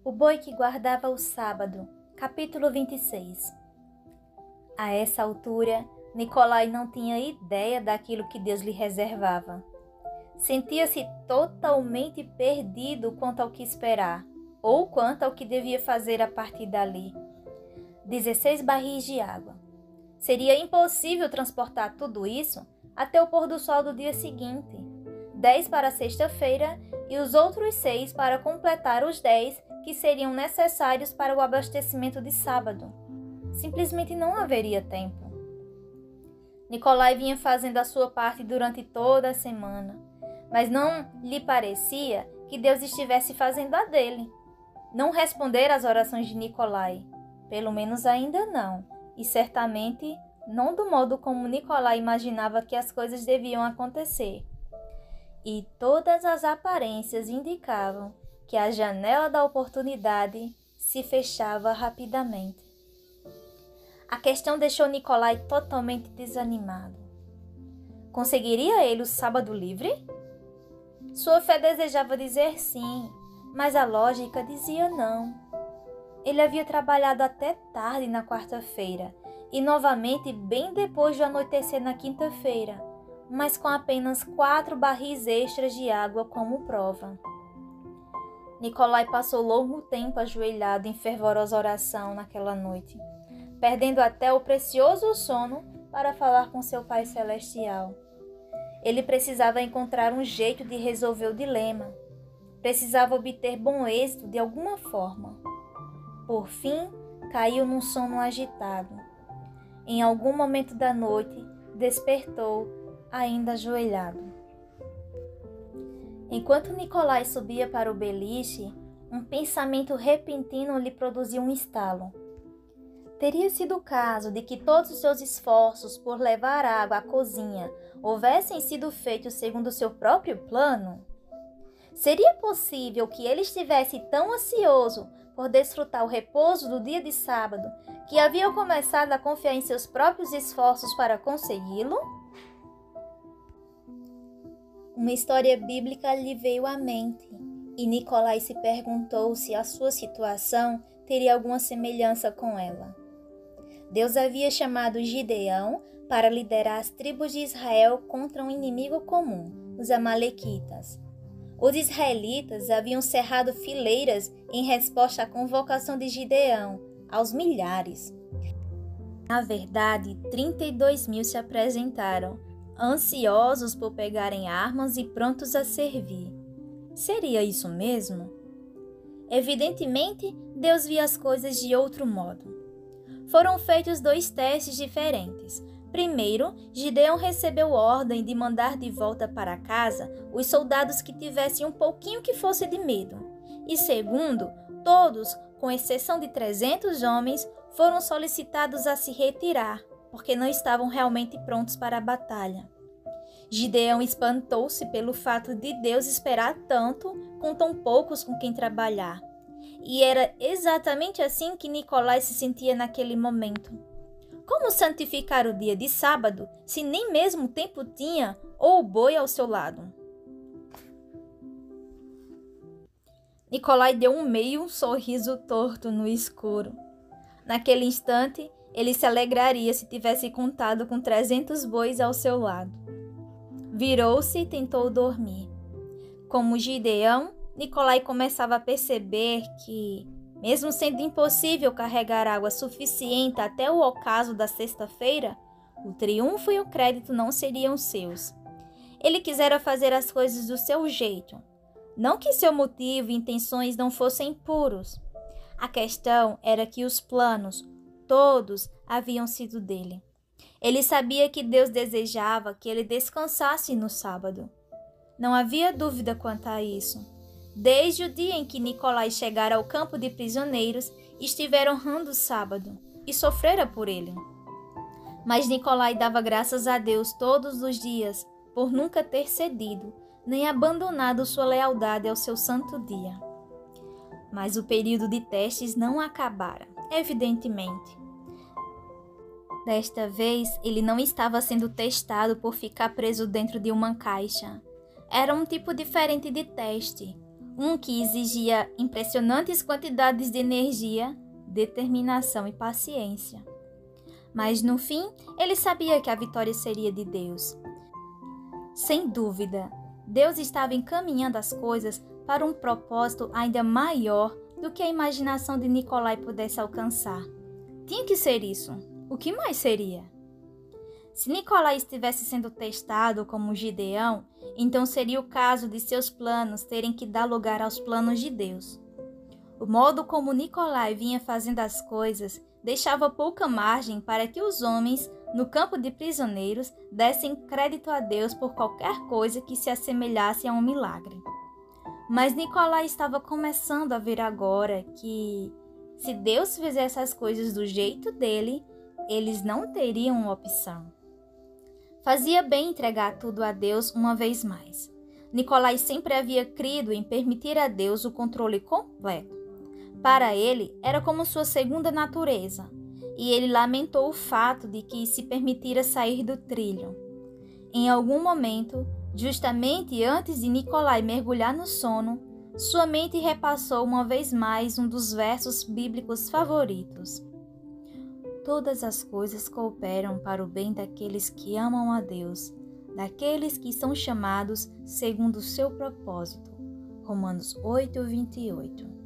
O boi que guardava o sábado, capítulo 26. A essa altura, Nicolai não tinha ideia daquilo que Deus lhe reservava. Sentia-se totalmente perdido quanto ao que esperar, ou quanto ao que devia fazer a partir dali. 16 barris de água. Seria impossível transportar tudo isso até o pôr do sol do dia seguinte. 10 para sexta-feira e os outros 6 para completar os 10 que seriam necessários para o abastecimento de sábado. Simplesmente não haveria tempo. Nicolai vinha fazendo a sua parte durante toda a semana, mas não lhe parecia que Deus estivesse fazendo a dele. Não responder às orações de Nicolai, pelo menos ainda não, e certamente não do modo como Nicolai imaginava que as coisas deviam acontecer. E todas as aparências indicavam que a janela da oportunidade se fechava rapidamente. A questão deixou Nicolai totalmente desanimado. Conseguiria ele o sábado livre? Sua fé desejava dizer sim, mas a lógica dizia não. Ele havia trabalhado até tarde na quarta-feira e novamente bem depois do anoitecer na quinta-feira, mas com apenas 4 barris extras de água como prova. Nicolai passou longo tempo ajoelhado em fervorosa oração naquela noite, perdendo até o precioso sono para falar com seu Pai Celestial. Ele precisava encontrar um jeito de resolver o dilema. Precisava obter bom êxito de alguma forma. Por fim, caiu num sono agitado. Em algum momento da noite, despertou, ainda ajoelhado. Enquanto Nicolai subia para o beliche, um pensamento repentino lhe produziu um estalo. Teria sido o caso de que todos os seus esforços por levar água à cozinha houvessem sido feitos segundo seu próprio plano? Seria possível que ele estivesse tão ansioso por desfrutar o repouso do dia de sábado que havia começado a confiar em seus próprios esforços para consegui-lo? Uma história bíblica lhe veio à mente, e Nicolai se perguntou se a sua situação teria alguma semelhança com ela. Deus havia chamado Gideão para liderar as tribos de Israel contra um inimigo comum, os amalequitas. Os israelitas haviam cerrado fileiras em resposta à convocação de Gideão, aos milhares. Na verdade, 32.000 se apresentaram, ansiosos por pegarem armas e prontos a servir. Seria isso mesmo? Evidentemente, Deus via as coisas de outro modo. Foram feitos 2 testes diferentes. Primeiro, Gideão recebeu ordem de mandar de volta para casa os soldados que tivessem um pouquinho que fosse de medo. E segundo, todos, com exceção de 300 homens, foram solicitados a se retirar, porque não estavam realmente prontos para a batalha. Gideão espantou-se pelo fato de Deus esperar tanto com tão poucos com quem trabalhar. E era exatamente assim que Nicolai se sentia naquele momento. Como santificar o dia de sábado se nem mesmo tempo tinha ou o boi ao seu lado? Nicolai deu um meio sorriso torto no escuro. Naquele instante, ele se alegraria se tivesse contado com 300 bois ao seu lado. Virou-se e tentou dormir. Como Gideão, Nicolai começava a perceber que, mesmo sendo impossível carregar água suficiente até o ocaso da sexta-feira, o triunfo e o crédito não seriam seus. Ele quisera fazer as coisas do seu jeito. Não que seu motivo e intenções não fossem puros. A questão era que os planos, todos, haviam sido dele. Ele sabia que Deus desejava que ele descansasse no sábado. Não havia dúvida quanto a isso. Desde o dia em que Nicolai chegara ao campo de prisioneiros, estivera honrando o sábado e sofrera por ele. Mas Nicolai dava graças a Deus todos os dias por nunca ter cedido, nem abandonado sua lealdade ao seu santo dia. Mas o período de testes não acabara, evidentemente. Desta vez, ele não estava sendo testado por ficar preso dentro de uma caixa. Era um tipo diferente de teste. um que exigia impressionantes quantidades de energia, determinação e paciência. Mas no fim, ele sabia que a vitória seria de Deus. Sem dúvida, Deus estava encaminhando as coisas para um propósito ainda maior do que a imaginação de Nicolai pudesse alcançar. Tinha que ser isso. O que mais seria? Se Nicolai estivesse sendo testado como Gideão, então seria o caso de seus planos terem que dar lugar aos planos de Deus. O modo como Nicolai vinha fazendo as coisas deixava pouca margem para que os homens, no campo de prisioneiros, dessem crédito a Deus por qualquer coisa que se assemelhasse a um milagre. Mas Nicolai estava começando a ver agora que, se Deus fizesse as coisas do jeito dele, eles não teriam uma opção. Fazia bem entregar tudo a Deus uma vez mais. Nicolai sempre havia crido em permitir a Deus o controle completo. Para ele, era como sua segunda natureza, e ele lamentou o fato de que se permitira sair do trilho. Em algum momento, justamente antes de Nicolai mergulhar no sono, sua mente repassou uma vez mais um dos versos bíblicos favoritos. Todas as coisas cooperam para o bem daqueles que amam a Deus, daqueles que são chamados segundo o seu propósito. Romanos 8:28.